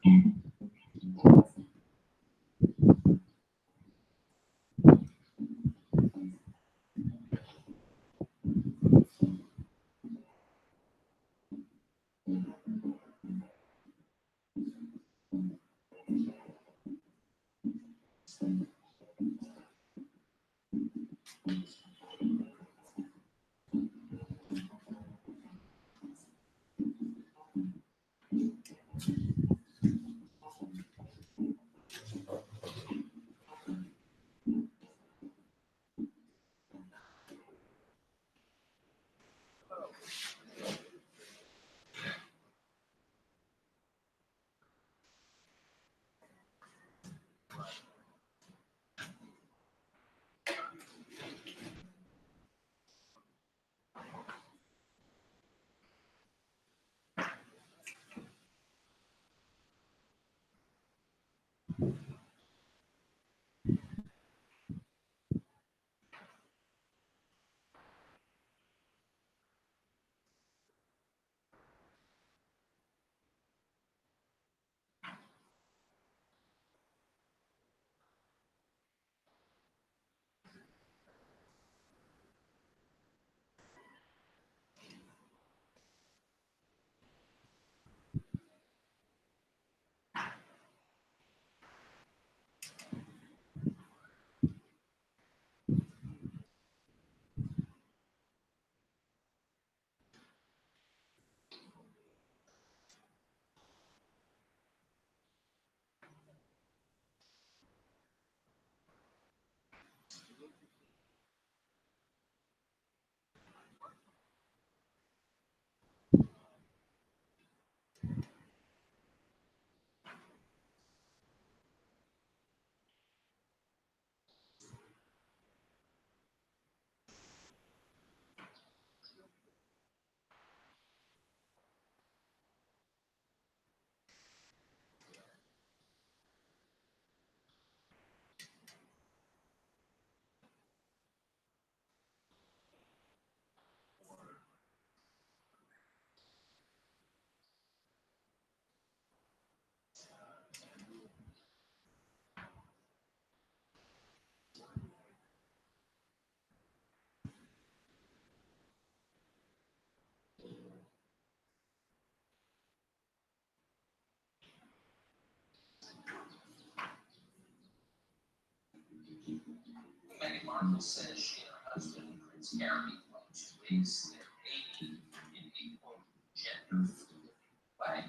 Meghan Markle says she and her husband, Prince Harry, plan to raise their baby in a quote, gender fluid way.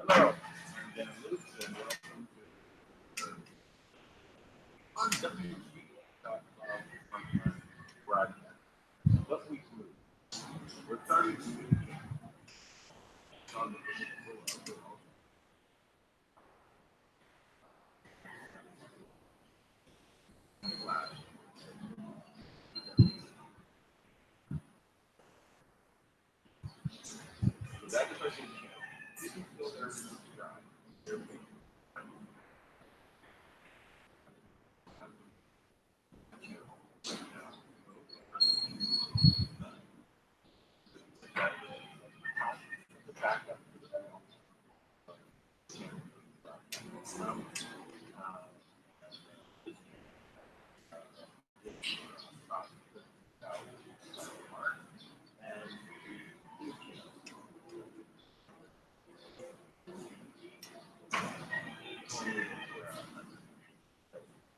Hello, I'm Dan Lutz, and welcome to WG.com online broadcast. What we do, we're starting to do on the live. So that's the question. If you feel there's a subscribe, the backup.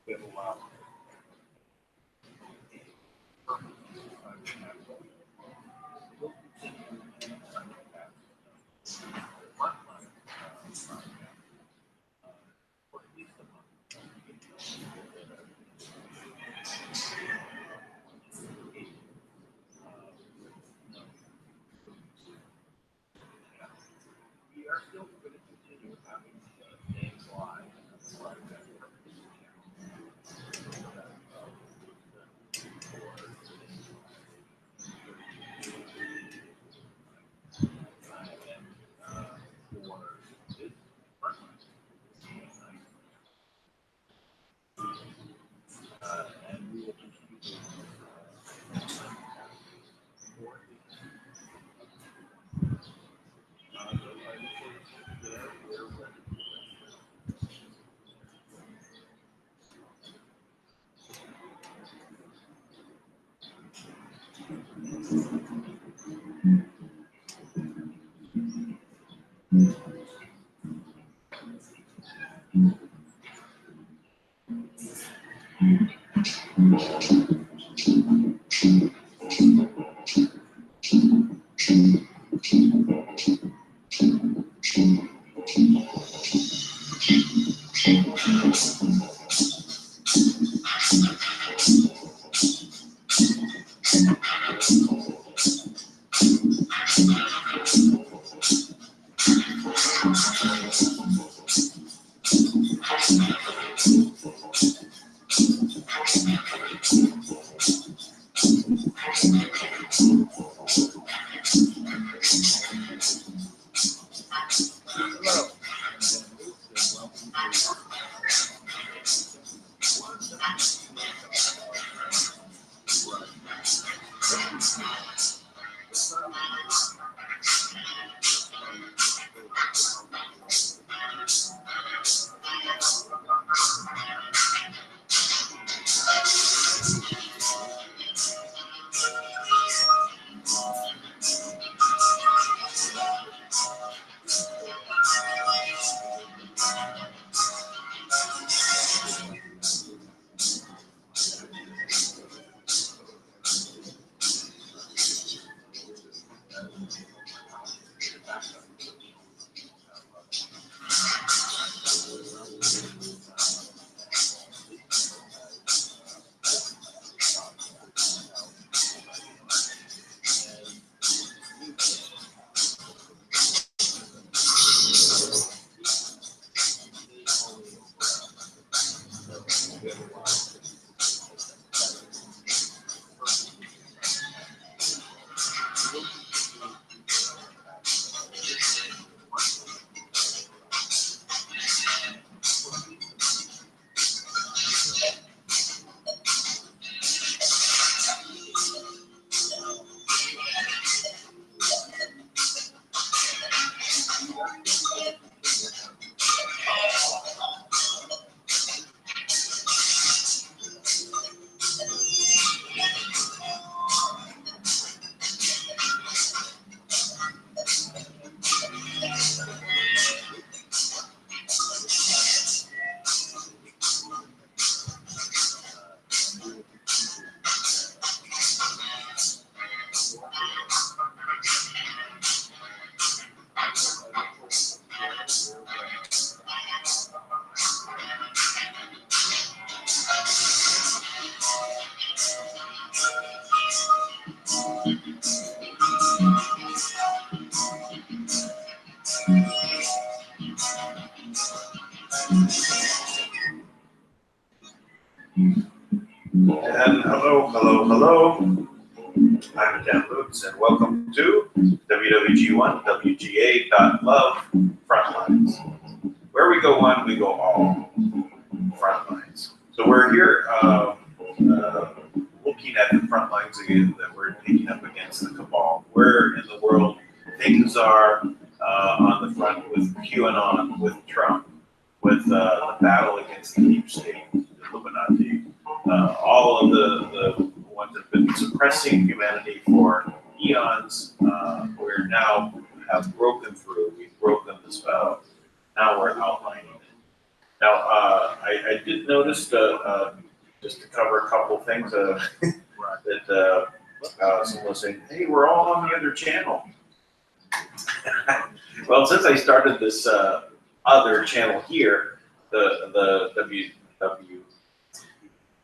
We have a lot. And hello. I'm Dan Lutz, and welcome to WWG1 WGA.love Frontlines. Where we go one, we go all frontlines. So we're here looking at the front lines again that we're taking up against the cabal. Where in the world things are on the front with QAnon, with Trump, with the battle against the deep state, the Illuminati, all of the ones that have been suppressing humanity for eons. We're now have broken through. We've broken the spell. Now we're outlining it. Now, I did notice, just to cover a couple things, that someone was saying, hey, we're all on the other channel. Well, since I started this other channel here, the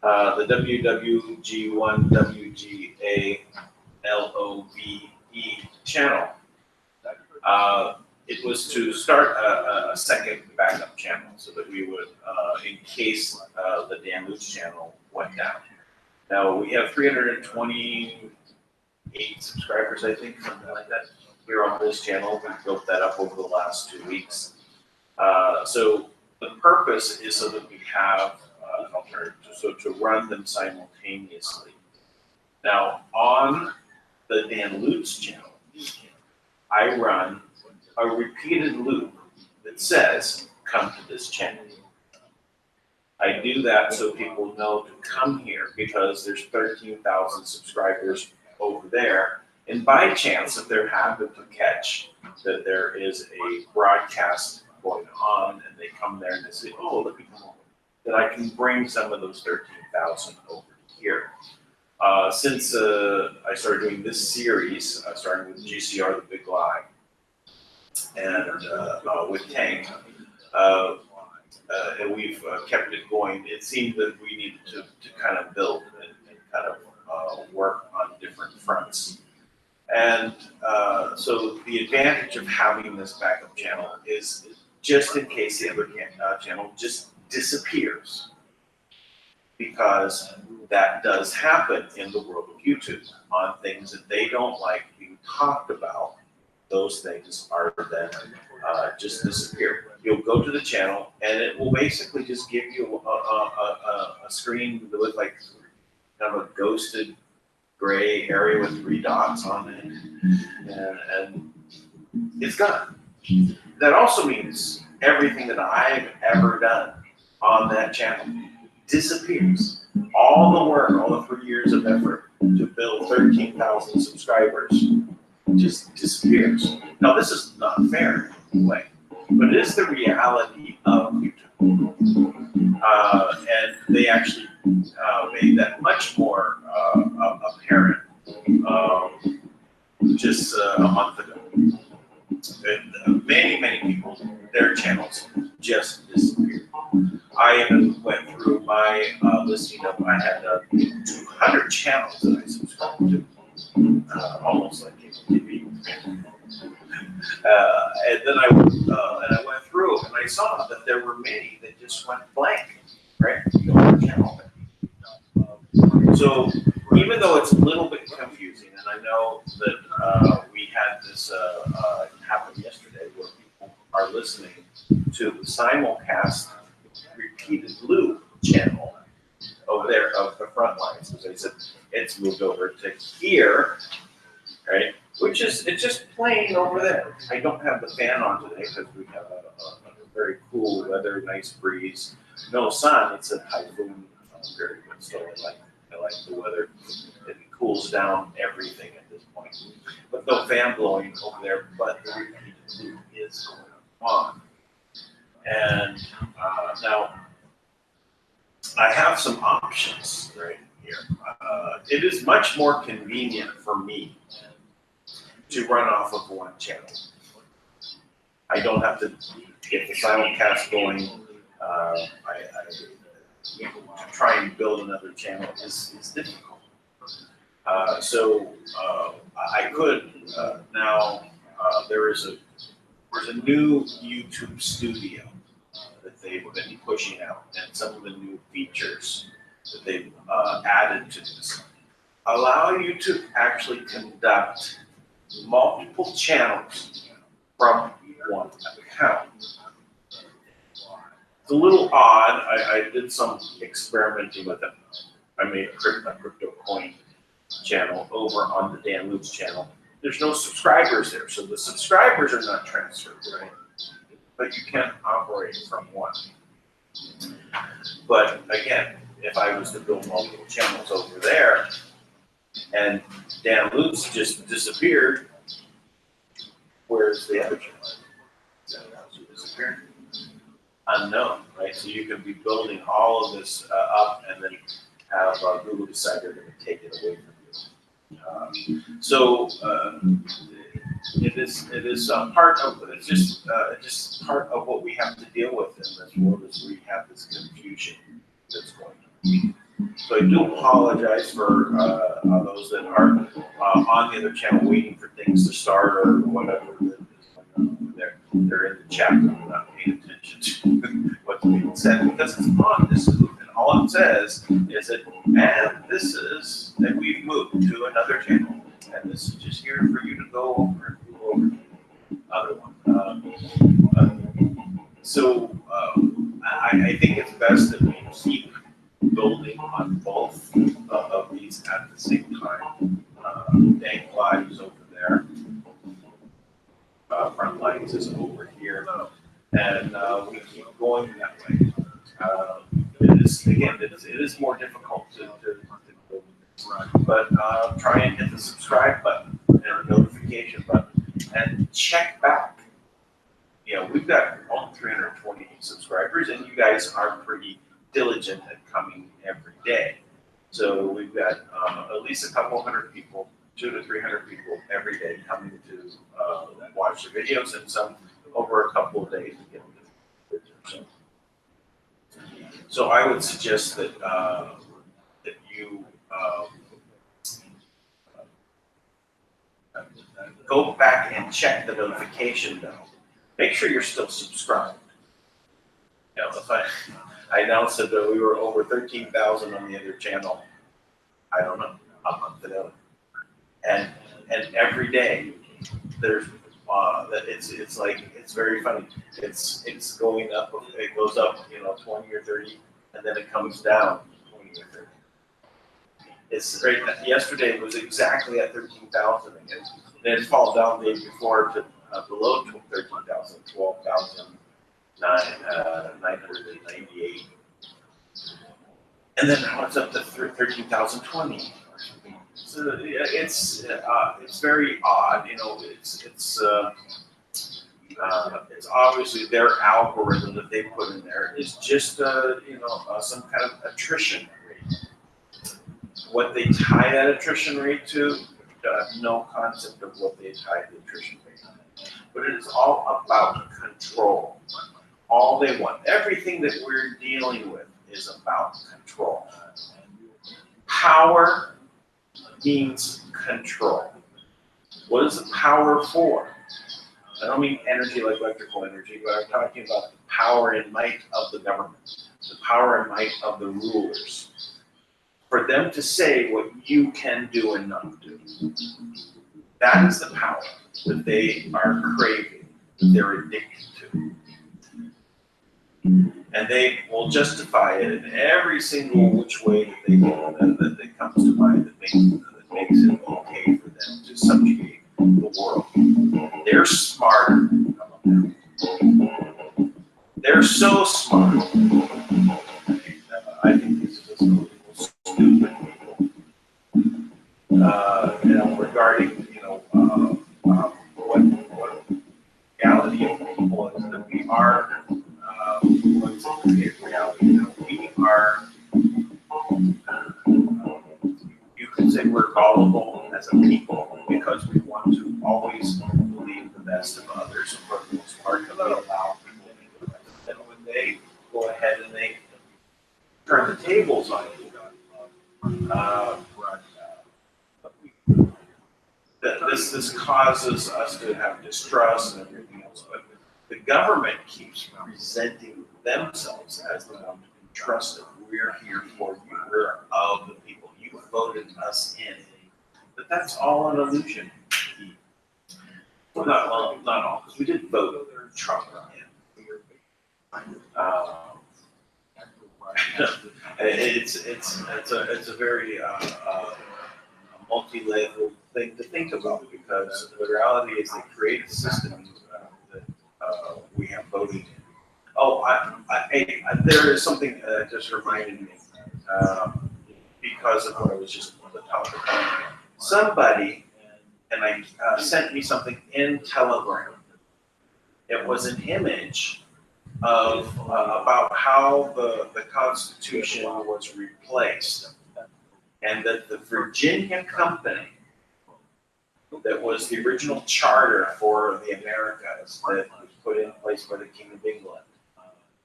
WWG1 WGA LOVE channel, it was to start a second backup channel so that we would, in case the Dan Lutz channel went down. Now, we have 328 subscribers, I think, something like that, here on this channel. We built that up over the last 2 weeks. So the purpose is so that we have an alternative, so to run them simultaneously. Now, on the Dan Lutz channel, I run a repeated loop that says, come to this channel. I do that so people know to come here because there's 13,000 subscribers over there. And by chance, if they're happy to catch that there is a broadcast going on and they come there and they say, oh, let me come over. that I can bring some of those 13,000 over here. Since I started doing this series, starting with GCR, The Big Lie, and with DANK, and we've kept it going, it seemed that we needed to kind of build and kind of work on different fronts. And so the advantage of having this backup channel is just in case the other channel just disappears, because that does happen in the world of YouTube on things that they don't like being talked about. Those things are then just disappear. You'll go to the channel and it will basically just give you a screen that looks like kind of a ghosted gray area with 3 dots on it, and it's gone. That also means everything that I've ever done on that channel disappears. All the work, all the 3 years of effort to build 13,000 subscribers just disappears. Now, this is not fair in a way, but it is the reality of YouTube. And they actually made that much more apparent just a month ago. And many people, their channels just disappeared. I even went through my listing of, I had 200 channels that I subscribed to, almost like TV. And then I went through and I saw that there were many that just went blank, right? Channel. So even though it's a little bit confusing, and I know that we had this happen yesterday, where people are listening to the simulcast repeated loop channel over there of the front lines, because they said it's moved over to here, right? Which is, it's just plain over there. I don't have the fan on today because we have a very cool weather, nice breeze, no sun. It's a typhoon period, so I like the weather. It cools down everything at this point. But no fan blowing over there, but the repeated loop is going on. And now I have some options right here. It is much more convenient for me to run off of one channel. I don't have to get the simulcast going. To try and build another channel is difficult. So I could now. There's a new YouTube studio that they've been pushing out, and some of the new features that they've added to this allow you to actually conduct multiple channels from one account. It's a little odd. I did some experimenting with it. I made a crypto coin channel over on the Dan Lutz channel. There's no subscribers there, so the subscribers are not transferred, right? But you can operate from one. But again, if I was to build multiple channels over there, and Dan Lutz just disappeared, where's the other channel? Disappeared? Unknown, right? So you could be building all of this up and then have Google decide they're going to take it away from you. It is part of, it's just part of what we have to deal with in this world, is we have this confusion that's going on. So I do apologize for those that are on the other channel waiting for things to start or whatever. They're in the chat and not paying attention to what's being said, because it's on this loop, and all it says is that, and this is that we've moved to another channel, and this is just here for you to go over to the other one. I think it's best that we keep building on both of these at the same time. DANK Lives over there. Front lines is over here, and we keep going that way. It is more difficult to build, but try and hit the subscribe button and notification button, and check back. You know, we've got all 320 subscribers, and you guys are pretty diligent at coming every day. So we've got at least a couple hundred people, 200 to 300 people every day coming to watch the videos, and some over a couple of days to get them to. So I would suggest that that you go back and check the notification bell. Make sure you're still subscribed. You know, if I announced that we were over 13,000 on the other channel, I don't know, a month ago. And every day there's that it's like, it's very funny. It's going up, it goes up, 20 or 30, and then it comes down 20 or 30. It's right. Yesterday it was exactly at 13,000 again. Then it's fallen down the day before to below 13,000, 12,998. And then now it's up to 13,020. So it's very odd, it's obviously their algorithm that they put in there is just some kind of attrition rate. What they tie that attrition rate to, I have no concept of what they tie the attrition rate to. But it is all about control. All they want, everything that we're dealing with is about control. Power means control. What is the power for? I don't mean energy like electrical energy, but I'm talking about the power and might of the government, the power and might of the rulers. For them to say what you can do and not do. That is the power that they are craving, that they're addicted to. And they will justify it in every single which way that they can, that comes to mind, that makes it okay for them to subjugate the world. They're smarter. They're so smart. I think these are just stupid people. Regarding what reality of people is, that we are. What's the reality? We are. You could say we're gullible as a people because we want to always believe the best of others, and for the most part, we allow people to do that. And when they go ahead and they turn the tables on you, this causes us to have distrust and everything else. But the government keeps presenting themselves as the one to be trusted. We're here for you. We're of the people. You voted us in. But that's all an illusion. Well, not all, because we did vote Trump in. It's a very multi-level thing to think about, because the reality is they create a system that we have voted in. Oh, there is something that just reminded me, because of what I was just talking about. Somebody sent me something in Telegram. It was an image of about how the Constitution was replaced, and that the Virginia company that was the original charter for the Americas that was put in place by the King of England.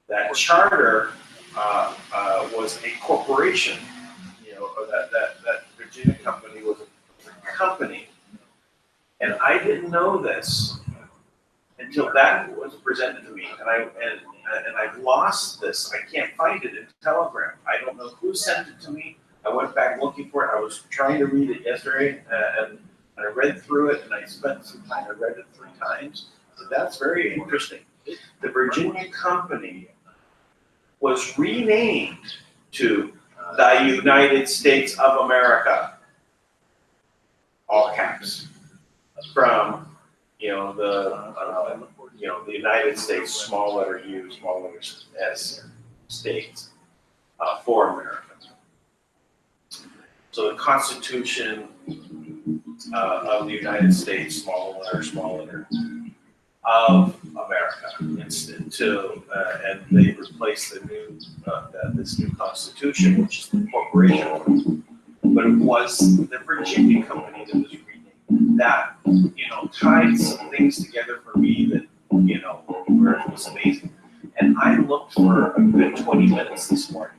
That charter was a corporation, or that Virginia company was a company. And I didn't know this until that was presented to me, and I've lost this. I can't find it in Telegram. I don't know who sent it to me. I went back looking for it. I was trying to read it yesterday, and I read through it, and I spent some time. I read it 3 times. So that's very interesting. The Virginia company was renamed to the United States of America, all caps, from the United States, small letter U, small letter S, states, for America. So the Constitution of the United States, small letter, of America instead and they replaced this new constitution, which is the corporation. But it was the Virginia company that was reading that, tied some things together for me that, where it was amazing. And I looked for a good 20 minutes this morning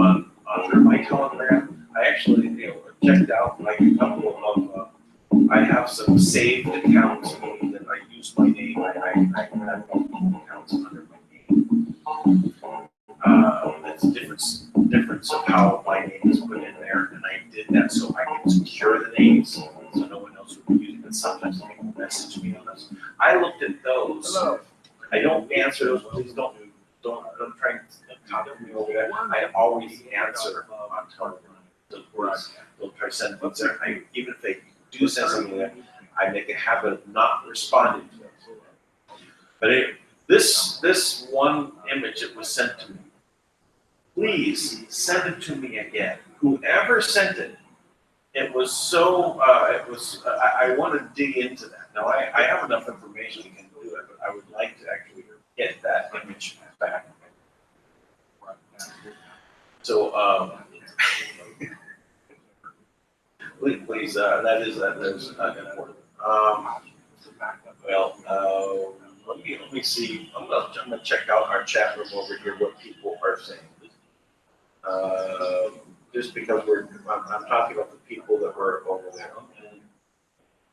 on through my Telegram. I actually, checked out like a couple of, I have some saved accounts that I use my name. I have accounts under my name. That's difference of how my name is put in there, and I did that so I can secure the names, so no one else would be using it. Sometimes people message me on this. I looked at those. Hello. I don't answer those. Please don't try and talk to me over that. I always answer on Telegram. So please don't try to send things there. Even if they do send something there, I make a habit of not responding to it. But anyway, this one image that was sent to me, please send it to me again. Whoever sent it, it was so, I want to dig into that. Now, I have enough information to can do it, but I would like to actually get that image back. So, please, that is important. Let me see. I'm gonna check out our chat room over here. What people are saying. Just because I'm talking about the people that were over there.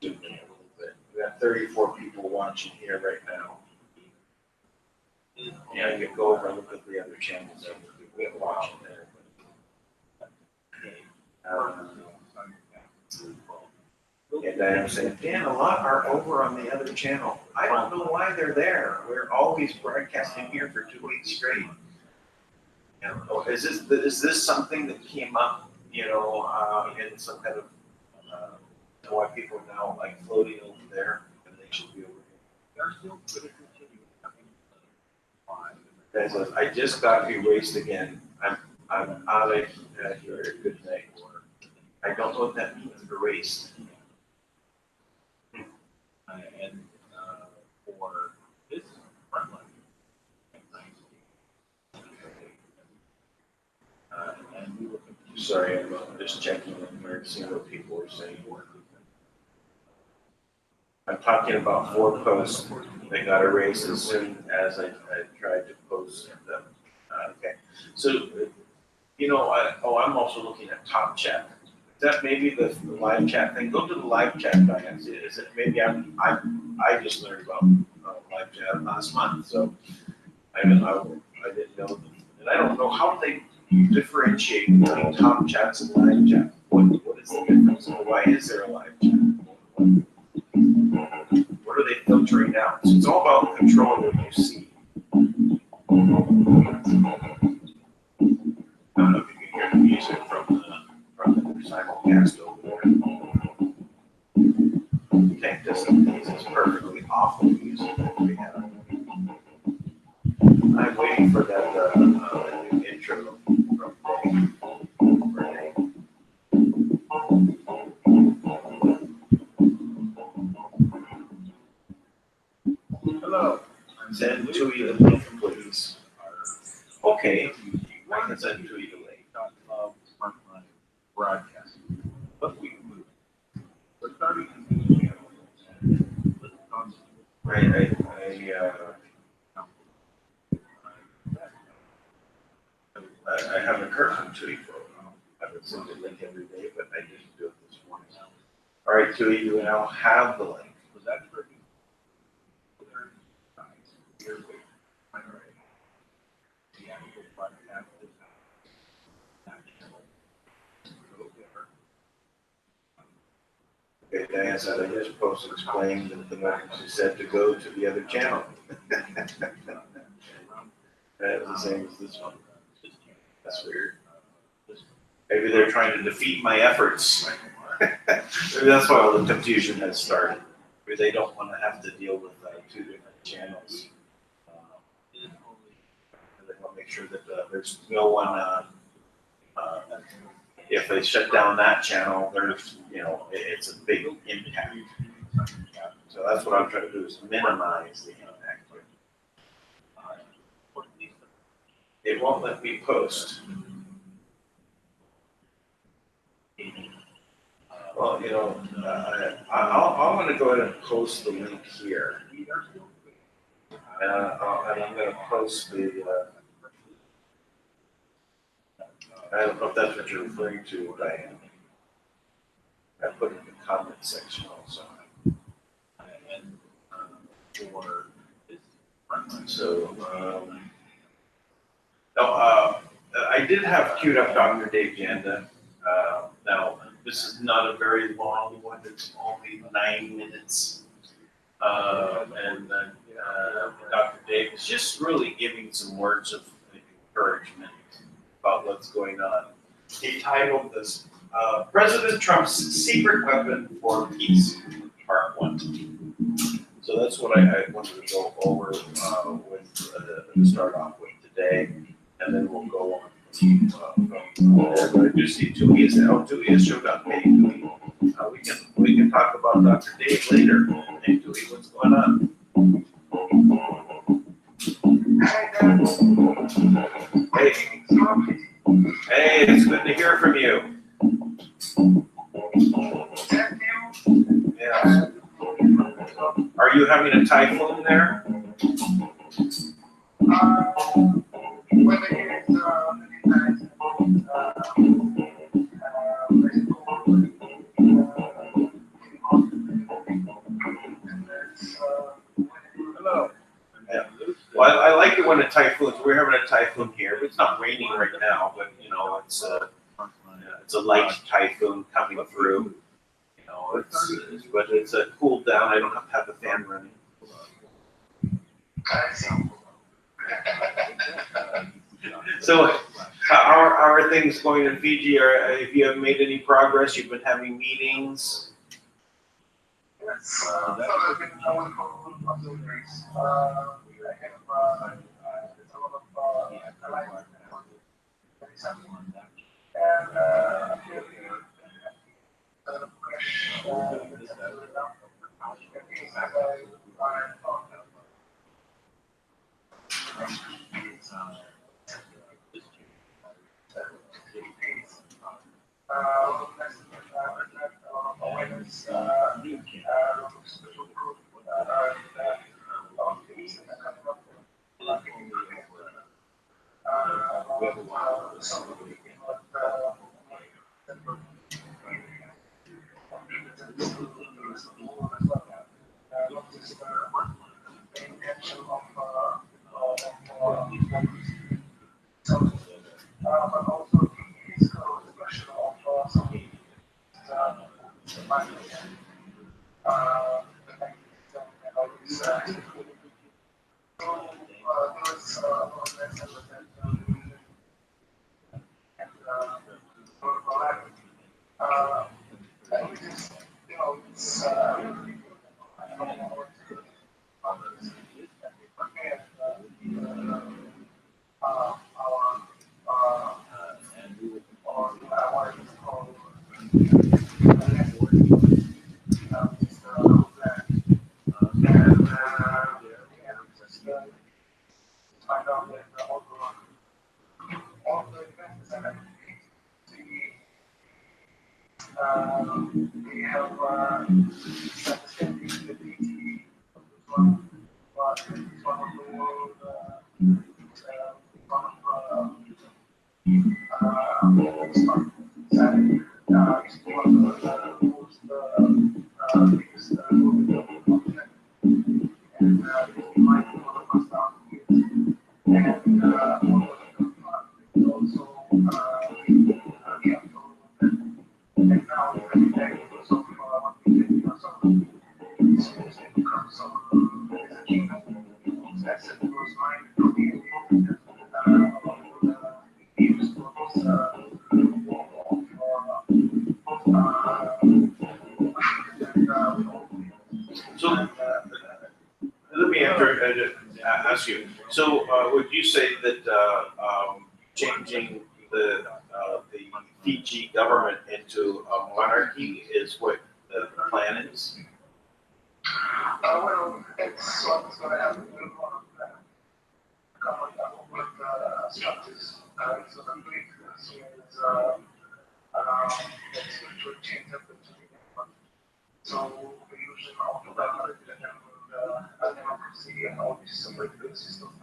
We got 34 people watching here right now. Yeah, you can go over and look at the other channels that we have watching there. Yeah, Diane was saying, Dan, a lot are over on the other channel. I don't know why they're there. We're always broadcasting here for 2 weeks straight. Is this something that came up, in some kind of, why people are now like floating over there and they should be over here? Guys, I just got erased again. I'm out of here. Good night. I don't know what that means, erased. For this front line. And we were Sorry, I'm just checking in here and seeing what people are saying. I'm talking about 4 posts that got erased as soon as I tried to post them. Okay, so, I'm also looking at Top Chat. Is that maybe the live chat thing? Go to the live chat, Diane. Is it maybe I just learned about live chat last month, so I didn't know, and I don't know how they differentiate between Top Chats and live chat. What is the difference? Why is there a live chat? What are they filtering out? So it's all about controlling what you see. I don't know if you can hear the music from the simulcast over there. Tank doesn't use this perfectly awful music that we have. I'm waiting for that new intro from Renee. hello. Send to you the link, please. Okay, I can send to you the link. Frontline broadcast. But we moved. We're starting a new channel. Right, I haven't heard from Tui for a while. I haven't sent the link every day, but I didn't do it this morning. All right, Tui, you now have the link. Was that for Okay, Diane said I just posted explaining that the message said to go to the other channel. That is the same as this one. That's weird. Maybe they're trying to defeat my efforts. Maybe that's why all the confusion has started. Maybe they don't want to have to deal with 2 different channels. They want to make sure that there's no one. If they shut down that channel, there's, it's a big impact. So that's what I'm trying to do is minimize the impact. It won't let me post. Well, you know, I'm going to go ahead and post the link here. And I'm going to post the. I don't know if that's what you're referring to, Diane. I put it in the comment section also. So, I did have queued up Dr. Dave Janda. Now, this is not a very long one, it's only 9 minutes. Dr. Dave is just really giving some words of encouragement about what's going on. He titled this, President Trump's Secret Weapon for Peace, Part 1. So that's what I wanted to go over to start off with today, and then we'll go on from there. But I do see Tui has showed up. Hey, Tui. We can talk about Dr. Dave later. Hey, Tui, what's going on? Hey, it's good to hear from you. Yeah. Are you having a typhoon there? Hello. Yeah. Well, I like it when a typhoon. We're having a typhoon here. It's not raining right now, but you know, it's a light typhoon coming through. You know, but it's a cool down. I don't have to have the fan running. So, how are things going in Fiji? If you haven't made any progress, you've been having meetings. Ask you. So, would you say that changing the Fiji government into a monarchy is what the plan is? Well, it's what's going to happen with structures. So the Greek is spiritual change of the so the illusion of democracy and all these political systems.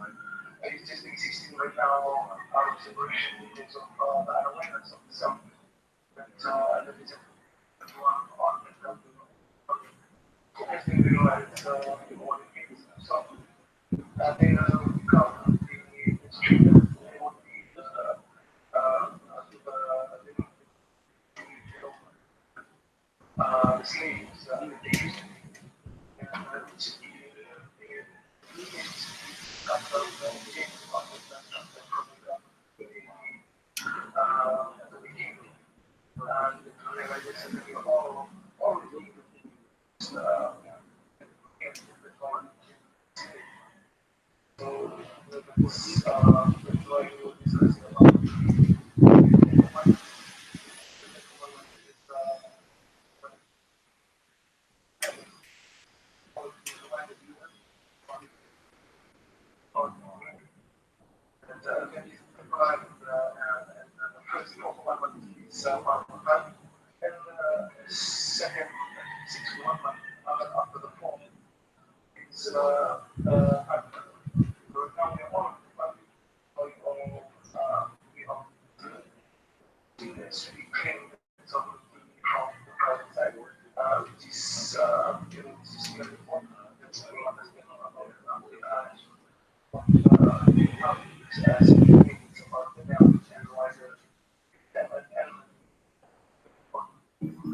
It's just existing right now out of separation because of the unawareness of the self. That is one on the everything realize what it means. So they become the instrument for the slaves they used to be. And which is the come from the change of the beginning. And the realization that we all of these so that's why we were discussing about second 6 1 after the fall. It's we claim some from the private side, which is very important. That's we understand as it's about the damage and wider and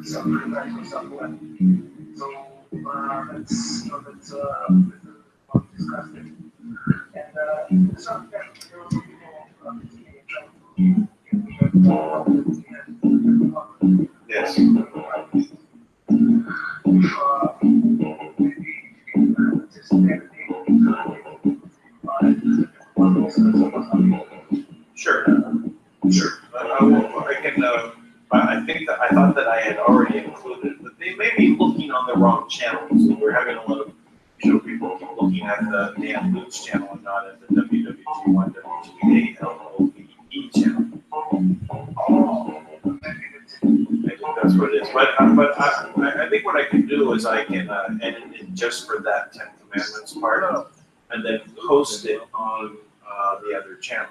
some recognizing somewhere. So that's that's what we discussed it. And some people trying to Yes. Sure. Sure. I can. I thought that I had already included, but they may be looking on the wrong channels. We're having a lot of people keep looking at the Dan Lutz channel and not at the WWG1 WGALOVE channel. I think that's what it is. But I think what I can do is I can edit it just for that Ten Commandments part, and then post it on the other channel.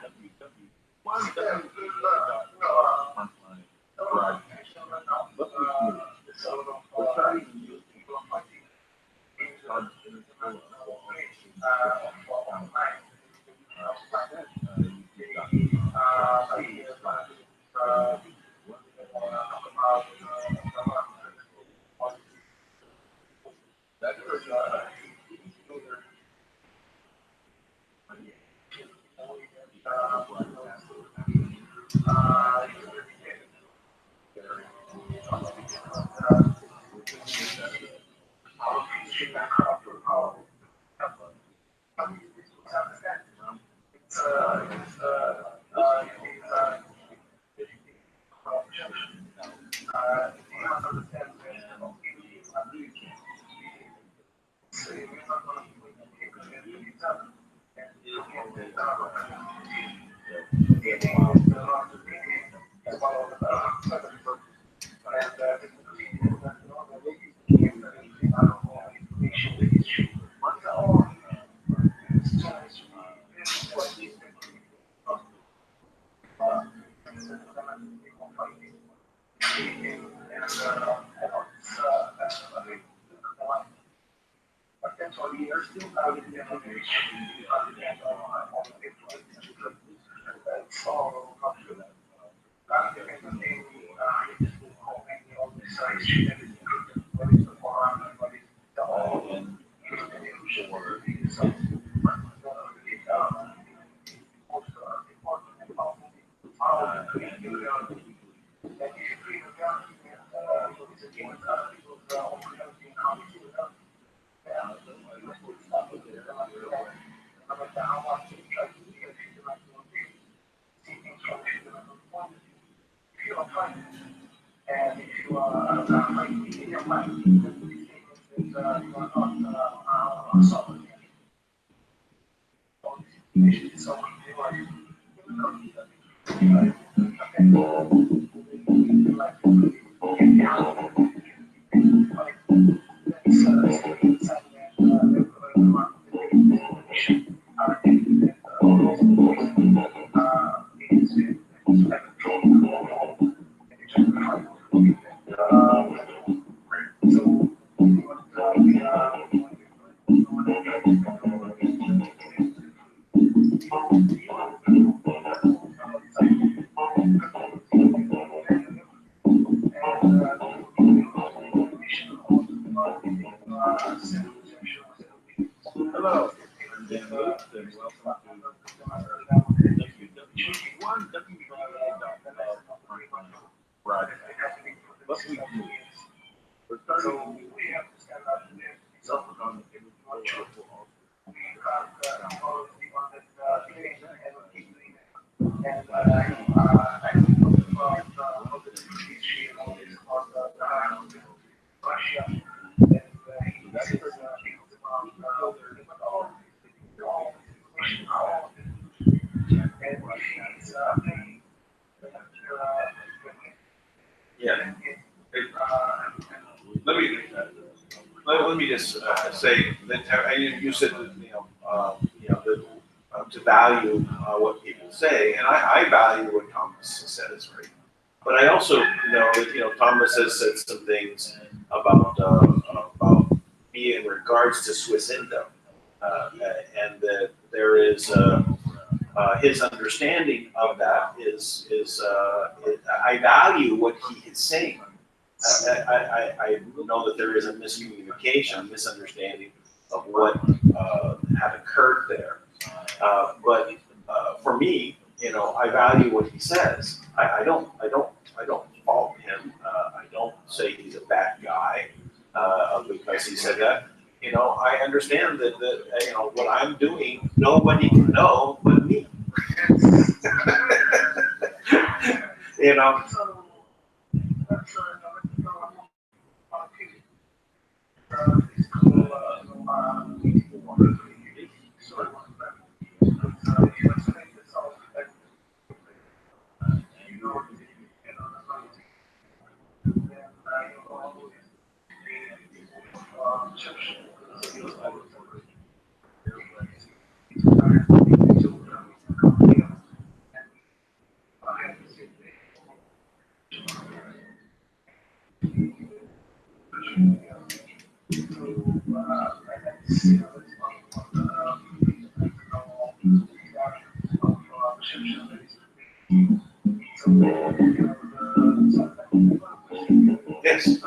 And if you are in your mind, you are not sovereign. Information is sovereign. Hello, I'm Dan Lutz, and welcome to broadcast. What we do, we're starting a new yeah. Let me just say that you said that, that, to value what people say, and I value what Thomas says, right? But I also know that Thomas has said some things about me in regards to Swiss Indo, and that there is his understanding of that is I value what he is saying. I know that there is a miscommunication, misunderstanding of what had occurred there. But for me, I value what he says. I don't fault him. I don't say he's a bad guy because he said that. I understand that what I'm doing, nobody can know but me. Yes.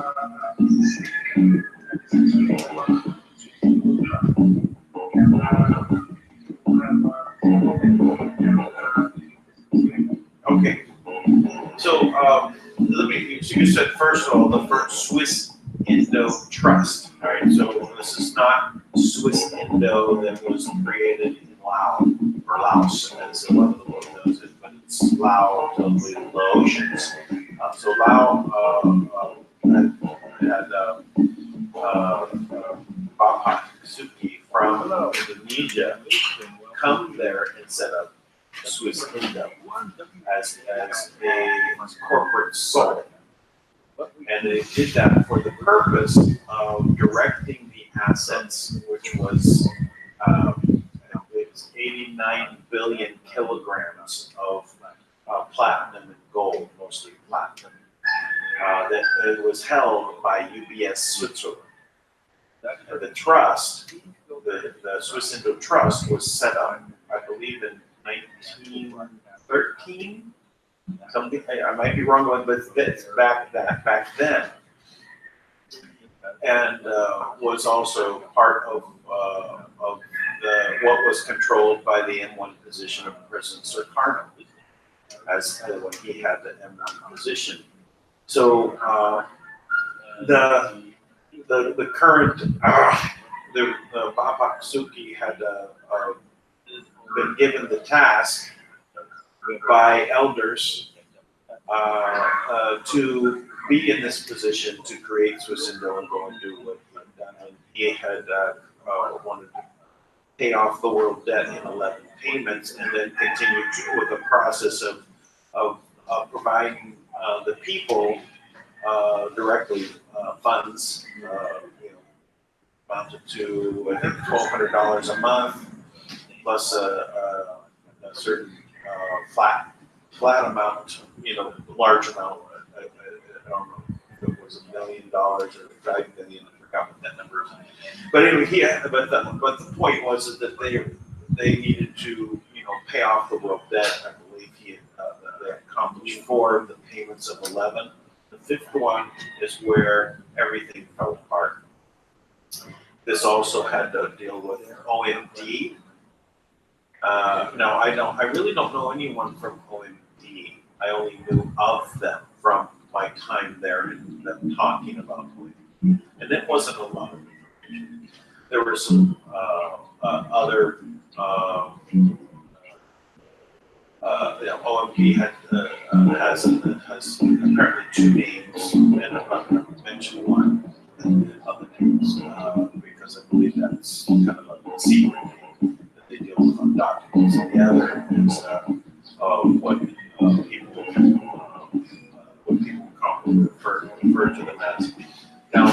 Okay. So you said first of all the first Swiss Indo Trust. All right. So this is not Swiss Indo that was created in Laos, as a lot of the world knows it, but it's Lao, totally the oceans. So Lao had Bapak Suki from Indonesia come there and set up Swiss Indo as a corporate soul. And they did that for the purpose of directing the assets, which was 89 billion kilograms of platinum and gold, mostly platinum, that it was held by UBS Switzerland. The trust, the Swiss Indo Trust, was set up, I believe, in 1913. Something I might be wrong, but it's back then, and was also part of what was controlled by the M1 position of President Sukarno, as when he had the M1 position. So the current the Bapak Suki had been given the task by elders to be in this position to create Swiss Indo and go and do what he had done. And he had wanted to pay off the world debt in 11 payments and then continue with the process of of providing the people directly funds, amounted to I think $1,200 a month, plus a certain flat amount, large amount. I don't know if it was $1 million or $5 million. I forgot what that number is. But anyway, but the point was that they needed to pay off the world debt. I believe they accomplished 4 of the payments of 11. The 5th one is where everything fell apart. This also had to deal with OMD. Now I really don't know anyone from OMD. I only knew of them from my time there and them talking about OMD. And it wasn't a lot of information. There were some other OMD has apparently 2 names, and I'm not going to mention one of the names because I believe that's kind of a secret name that they deal with on documents. And the other is what people commonly refer to them as. Now,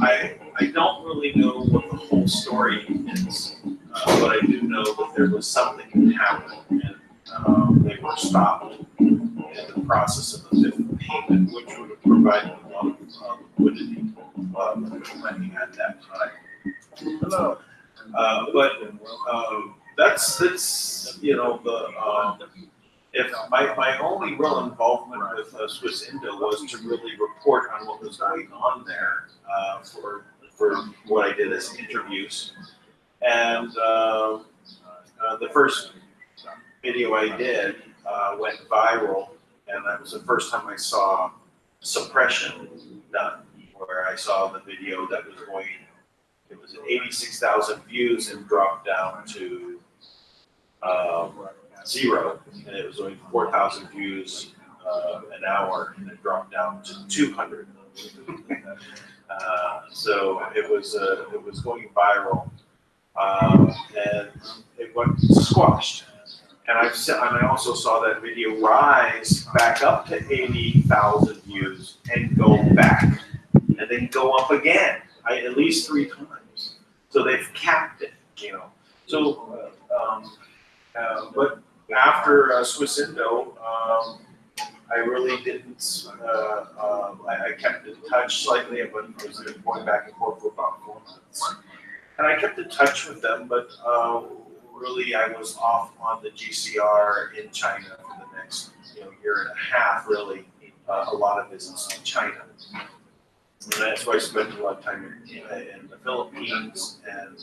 I don't really know what the whole story is, but I do know that there was something that happened, and they were stopped in the process of the 5th payment, which would have provided a lot of liquidity money at that time. Hello. But that's if my only real involvement with Swiss Indo was to really report on what was going on there for what I did as interviews. And the first video I did went viral, and that was the first time I saw suppression done, where I saw the video that was going, it was 86,000 views and dropped down to 0, and it was only 4,000 views an hour, and it dropped down to 200. So it was going viral, and it went squashed. And I also saw that video rise back up to 80,000 views and go back, and then go up again, at least 3 times. So they've capped it, So, but after Swiss Indo, I really didn't. I kept in touch slightly, but I was going back and forth for about 4 months, and I kept in touch with them. But really, I was off on the GCR in China for the next year and a half. Really, a lot of business in China, and that's why I spent a lot of time in the Philippines, and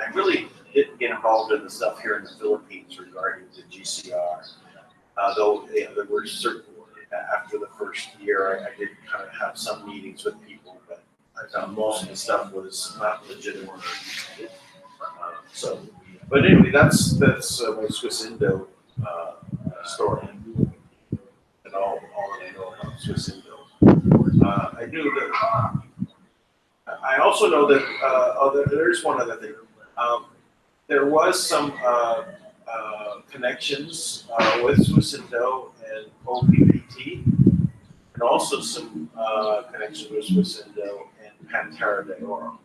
I really didn't get involved in the stuff here in the Philippines regarding the GCR. Though there were certain, after the first year, I did kind of have some meetings with people, but I found most of the stuff was not legitimate. But anyway, that's my Swiss Indo story, and all that I know about Swiss Indo. I knew that. I also know that there's one other thing. There was some connections with Swiss Indo and OPPT, and also some connections with Swiss Indo and Pantera de Oro.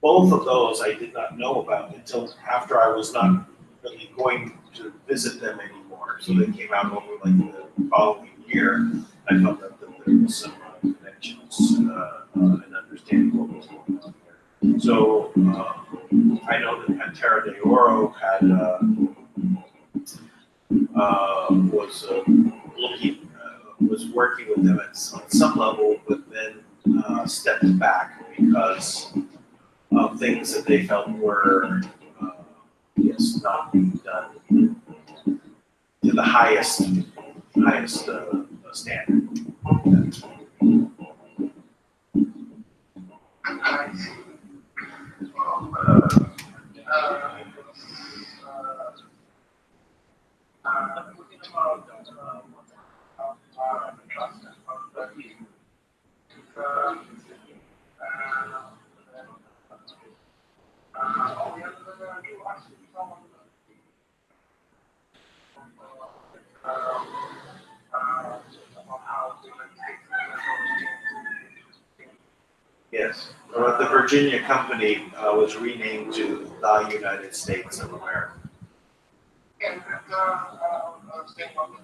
Both of those I did not know about until after I was not really going to visit them anymore. So they came out over like the following year. I found out that there was some connections and understanding what was going on there. So I know that Pantera de Oro had was working with them on some level, but then stepped back because of things that they felt were not being done to the highest standard. But the Virginia company was renamed to the United States of America. And state government,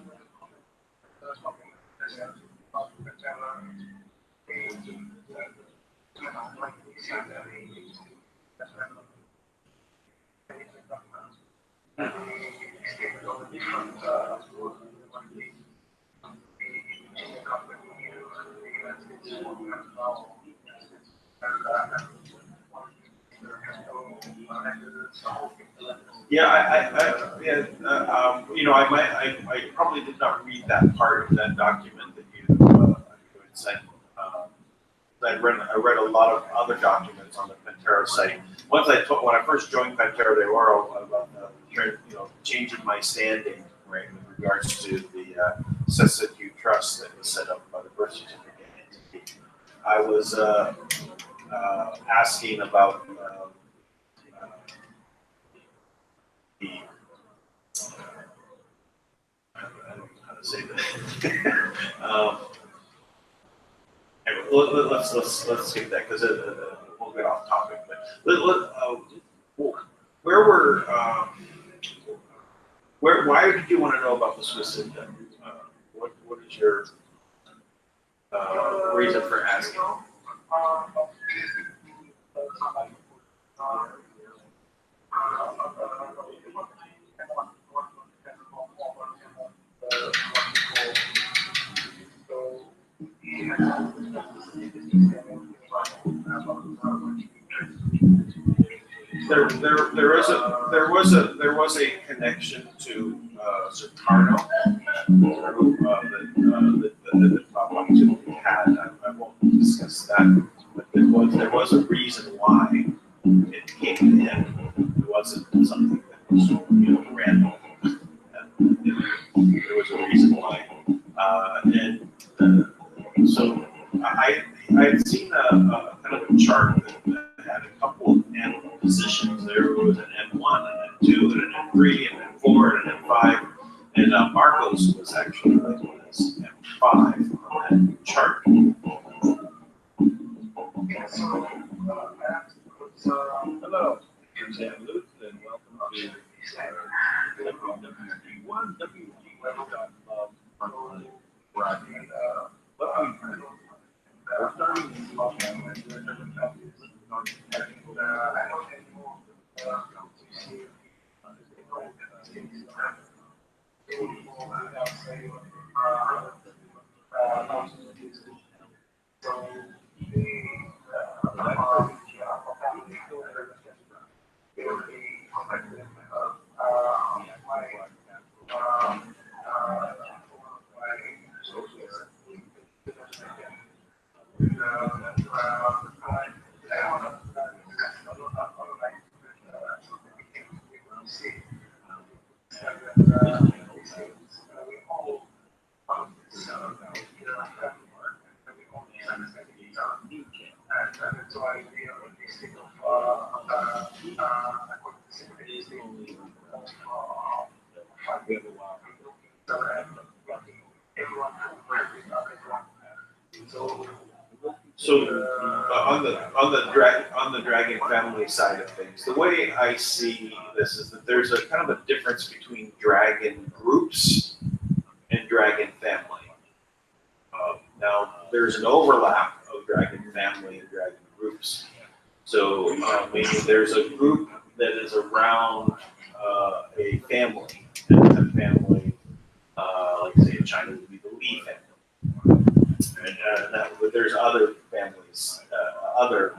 Yeah, I probably did not read that part of that document that you had sent. I read a lot of other documents on the Pantera site. When I first joined Pantera, they were about changing my standing, right, with regards to the Society Trust that was set up by the birth certificate entity. I was asking about I don't know how to say that. Anyway, let's skip that because we'll get off topic. But why did you want to know about the Swiss Index? What is your reason for asking? There was a connection to Sukarno that Bob had. I won't discuss that, but there was a reason why it came in. It wasn't something that was random. There was a reason why, so I had seen a kind of a chart that had a couple of animal positions. There was an M1, an M2, and an M3, and an M4, and an M5, and Marcos was actually labeled as M5 on that chart. Hello, I'm Dan Lutz, and welcome to www.1WG.love broadcast. We're starting So on the dragon family side of things, the way I see this is that there's a kind of a difference between dragon groups and dragon family. Now there's an overlap of dragon family and dragon groups. So maybe there's a group that is around a family, and that family, like say in China, would be the Li family. But there's other families, other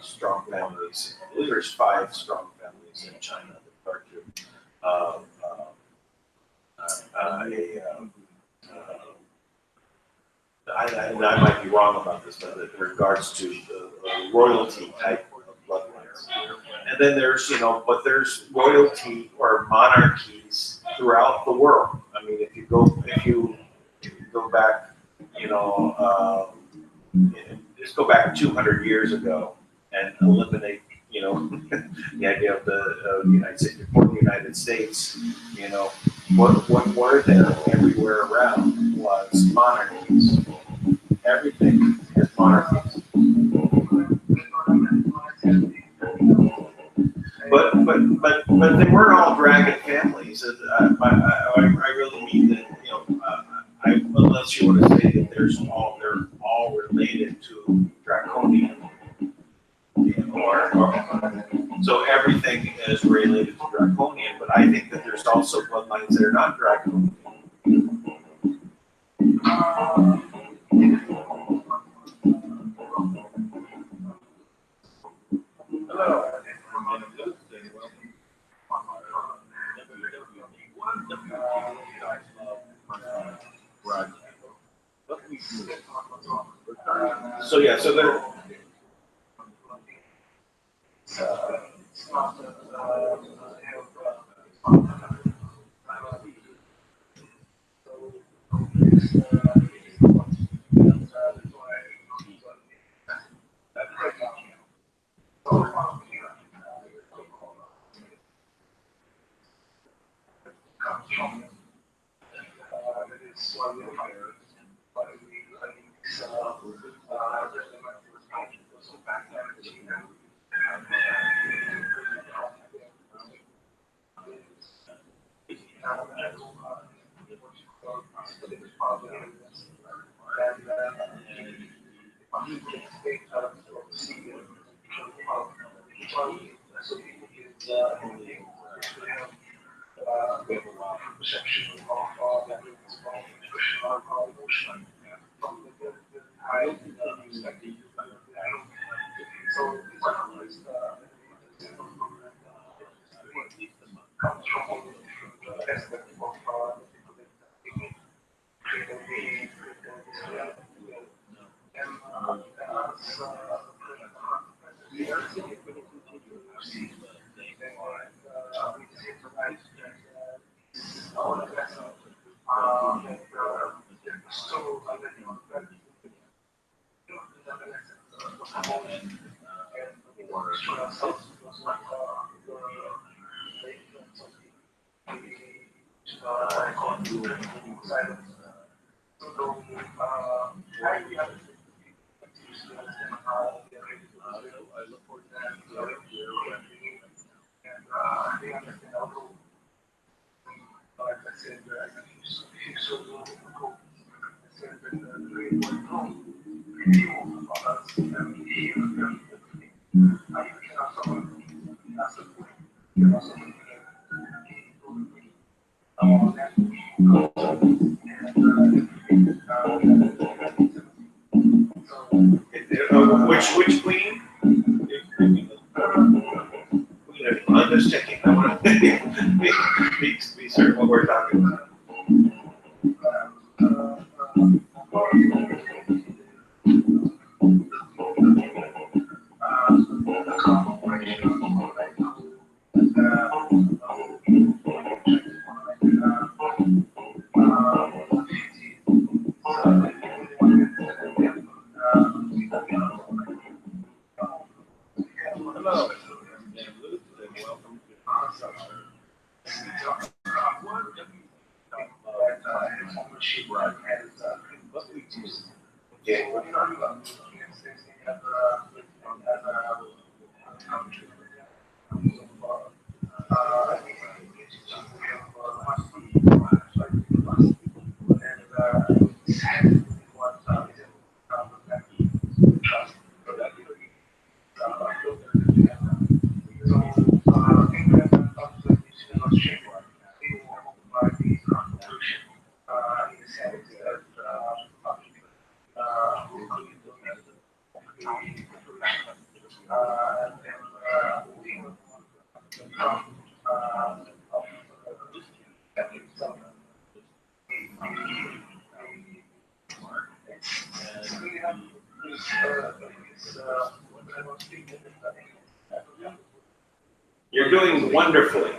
strong families. I believe there's 5 strong families in China that are I might be wrong about this, but in regards to the royalty type of bloodlines. And then there's royalty or monarchies throughout the world. I mean, if you go back, just go back 200 years ago and eliminate, the idea of the United States. Before the United States, what were there everywhere around was monarchies. Everything is monarchies. but they weren't all dragon families. I really mean that, unless you want to say that they're all related to draconian, or so everything is related to draconian. But I think that there's also bloodlines that are not draconian. Hello, I'm Dan Lutz, and welcome. So yeah, so there. Which queen? I'm just checking. I want to be certain what we're talking about. Hello, I'm Dan Lutz, and welcome You're doing wonderfully.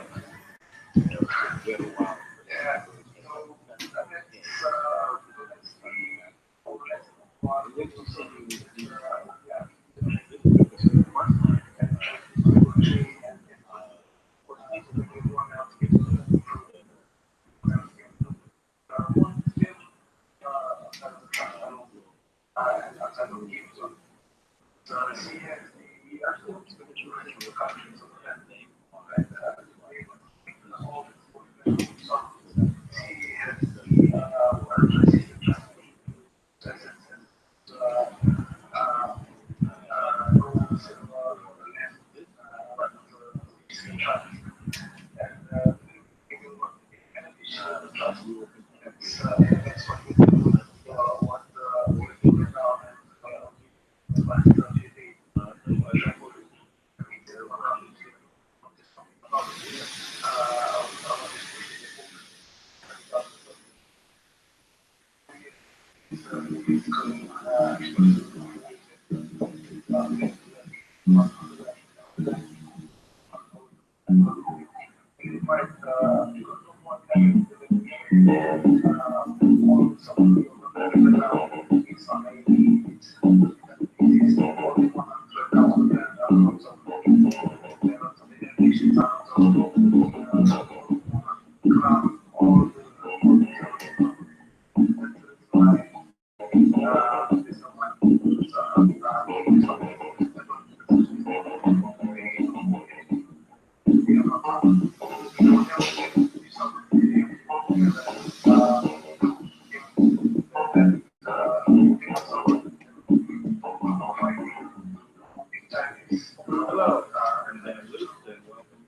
Hello, I'm Dan Lutz, and welcome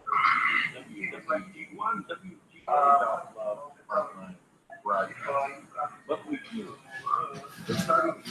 to WWG1, WGA.love Frontline Broadcast. What we do, we're starting